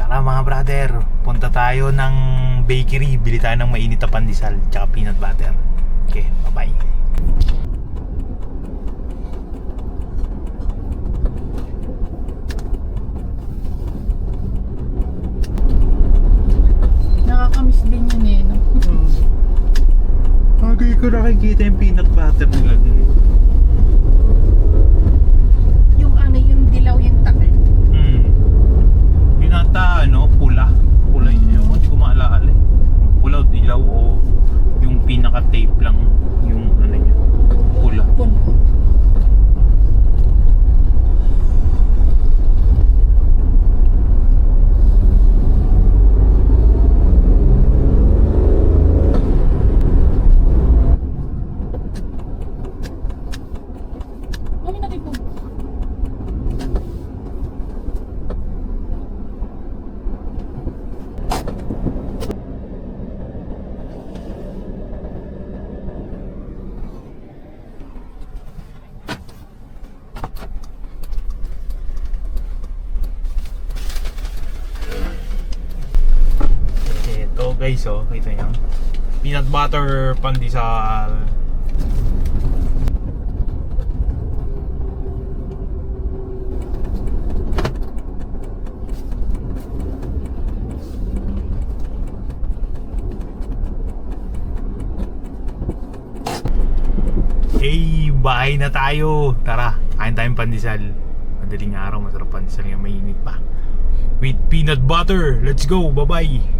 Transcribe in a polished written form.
Tara mga brother, punta tayo ng bakery. Bili tayo ng mainit na pandesal tsaka peanut butter. Okay, bye-bye. Nakakamiss din yun eh, no? Okay ko nakikita yung peanut butter nila dun eh. Yung ano, yung dilaw yung takip. Yun ata pula. Pula yun, hindi ko maalala eh. Pula o dilaw o yung pinaka-tape lang yung niya. Pula. Puno. Mami natin po. Ito guys, kita nyo. Peanut butter pandesal. Hey, bahay na tayo. Tara, kain tayong pandesal. Madaling araw, masarap pandesal nga, mainit pa. With peanut butter. Let's go, bye-bye.